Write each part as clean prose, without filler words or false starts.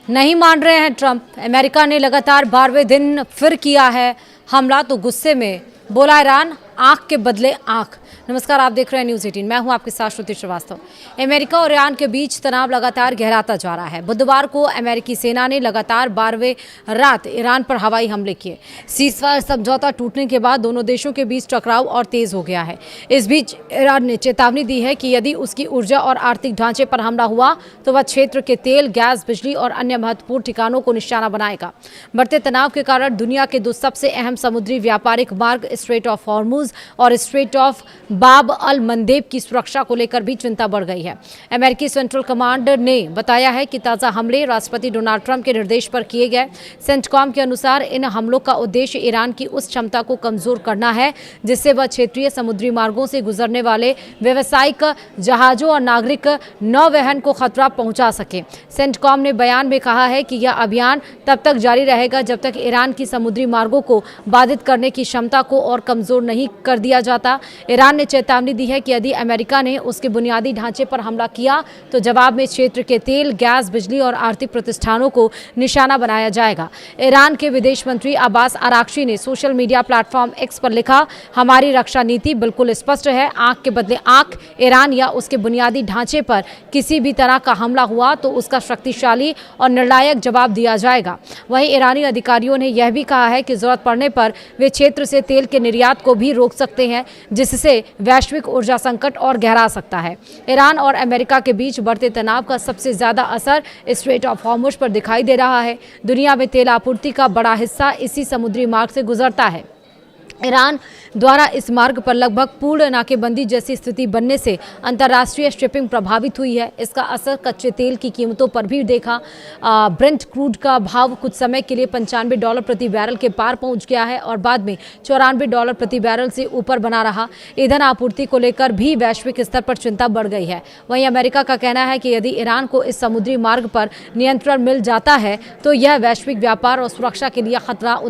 नहीं मान रहे हैं ट्रंप। अमेरिका ने लगातार 12वें दिन फिर किया है हमला, तो गुस्से में बोला ईरान आंख के बदले आंख। नमस्कार, आप देख रहे हैं न्यूज़ 18। मैं हूं आपके साथ श्रुति श्रीवास्तव। अमेरिका और ईरान के बीच तनाव लगातार गहराता जा रहा है। बुधवार को अमेरिकी सेना ने लगातार 12वें रात ईरान पर हवाई हमले किए। सीज़फायर समझौता टूटने के बाद दोनों देशों के बीच टकराव और तेज हो गया है। इस बीच ईरान ने चेतावनी दी है कि यदि उसकी ऊर्जा और आर्थिक ढांचे पर हमला हुआ तो वह क्षेत्र के तेल, गैस, बिजली और अन्य महत्वपूर्ण ठिकानों को निशाना बनाएगा। बढ़ते तनाव के कारण दुनिया के दो सबसे अहम समुद्री व्यापारिक मार्ग स्ट्रेट ऑफ हॉर्मुज और स्ट्रेट ऑफ बाब अल मंदेब की सुरक्षा को लेकर भी चिंता बढ़ गई है। अमेरिकी सेंट्रल कमांड ने बताया है कि ताज़ा हमले राष्ट्रपति डोनाल्ड ट्रंप के निर्देश पर किए गए। सेंटकॉम के अनुसार इन हमलों का उद्देश्य ईरान की उस क्षमता को कमजोर करना है जिससे वह क्षेत्रीय समुद्री मार्गों से गुजरने वाले व्यावसायिक जहाजों और नागरिक नौवहन को खतरा पहुंचा सके। सेंटकॉम ने बयान में कहा है कि यह अभियान तब तक जारी रहेगा जब तक ईरान की समुद्री मार्गों को बाधित करने की क्षमता को और कमजोर नहीं कर दिया जाता। ईरान ने चेतावनी दी है कि यदि अमेरिका ने उसके बुनियादी ढांचे पर हमला किया तो जवाब में क्षेत्र के तेल, गैस, बिजली और आर्थिक प्रतिष्ठानों को निशाना बनाया जाएगा। ईरान के विदेश मंत्री अब्बास अराक्ची ने सोशल मीडिया प्लेटफॉर्म एक्स पर लिखा, हमारी रक्षा नीति बिल्कुल स्पष्ट है, आंख के बदले आंख। ईरान या उसके बुनियादी ढांचे पर किसी भी तरह का हमला हुआ तो उसका शक्तिशाली और निर्णायक जवाब दिया जाएगा। वहीं ईरानी अधिकारियों ने यह भी कहा है कि जरूरत पड़ने पर वे क्षेत्र से तेल के निर्यात को भी रोक सकते हैं, जिससे वैश्विक ऊर्जा संकट और गहरा सकता है। ईरान और अमेरिका के बीच बढ़ते तनाव का सबसे ज्यादा असर स्ट्रेट ऑफ हॉर्मुज पर दिखाई दे रहा है। दुनिया में तेल आपूर्ति का बड़ा हिस्सा इसी समुद्री मार्ग से गुजरता है। ईरान द्वारा इस मार्ग पर लगभग पूर्ण नाकेबंदी जैसी स्थिति बनने से अंतर्राष्ट्रीय शिपिंग प्रभावित हुई है। इसका असर कच्चे तेल की कीमतों पर भी देखा। ब्रेंट क्रूड का भाव कुछ समय के लिए $95 प्रति बैरल के पार पहुंच गया है और बाद में $94 प्रति बैरल से ऊपर बना रहा। ईंधन आपूर्ति को लेकर भी वैश्विक स्तर पर चिंता बढ़ गई है। वहीं अमेरिका का कहना है कि यदि ईरान को इस समुद्री मार्ग पर नियंत्रण मिल जाता है तो यह वैश्विक व्यापार और सुरक्षा के लिए खतरनाक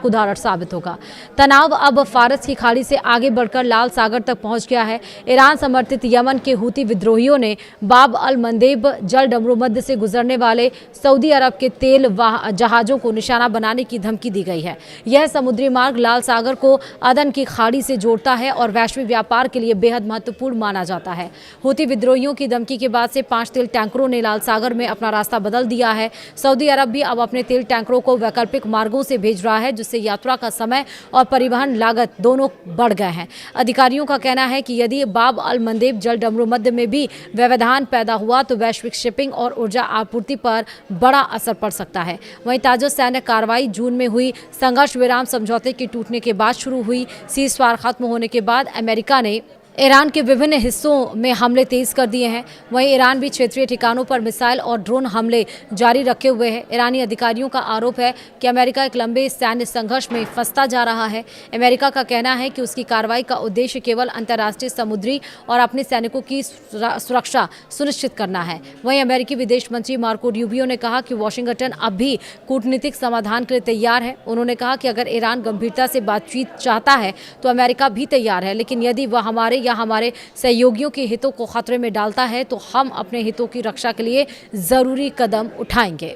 उदाहरण साबित होगा। तनाव अब फारस की खाड़ी से आगे बढ़कर लाल सागर तक पहुंच गया है। ईरान समर्थित यमन के हूती विद्रोहियों ने बाब अल मंदेब जल डमरू मध्य से गुजरने वाले सऊदी अरब के तेल जहाजों को निशाना बनाने की धमकी दी गई है। यह समुद्री मार्ग लाल सागर को अदन की खाड़ी से जोड़ता है और वैश्विक व्यापार के लिए बेहद महत्वपूर्ण माना जाता है। हूती विद्रोहियों की धमकी के बाद से 5 तेल टैंकरों ने लाल सागर में अपना रास्ता बदल दिया है। सऊदी अरब भी अब अपने तेल टैंकरों को वैकल्पिक मार्गों से भेज रहा है, जिससे यात्रा का समय और परिवहन लागत दोनों बढ़ गए हैं। अधिकारियों का कहना है कि यदि बाब अल मंदेब जल डमरू मध्य में भी व्यवधान पैदा हुआ तो वैश्विक शिपिंग और ऊर्जा आपूर्ति पर बड़ा असर पड़ सकता है। वहीं ताजा सैन्य कार्रवाई जून में हुई संघर्ष विराम समझौते के टूटने के बाद शुरू हुई। सीज़फायर खत्म होने के बाद अमेरिका ने ईरान के विभिन्न हिस्सों में हमले तेज कर दिए हैं। वहीं ईरान भी क्षेत्रीय ठिकानों पर मिसाइल और ड्रोन हमले जारी रखे हुए है। ईरानी अधिकारियों का आरोप है कि अमेरिका एक लंबे सैन्य संघर्ष में फंसता जा रहा है। अमेरिका का कहना है कि उसकी कार्रवाई का उद्देश्य केवल अंतर्राष्ट्रीय समुद्री और अपने सैनिकों की सुरक्षा सुनिश्चित करना है। वहीं अमेरिकी विदेश मंत्री मार्को रूबियो ने कहा कि वाशिंगटन अब भी कूटनीतिक समाधान के लिए तैयार है। उन्होंने कहा कि अगर ईरान गंभीरता से बातचीत चाहता है तो अमेरिका भी तैयार है, लेकिन यदि वह हमारे हमारे सहयोगियों के हितों को खतरे में डालता है तो हम अपने हितों की रक्षा के लिए जरूरी कदम उठाएंगे।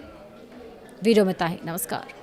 वीडियो में ताही, नमस्कार।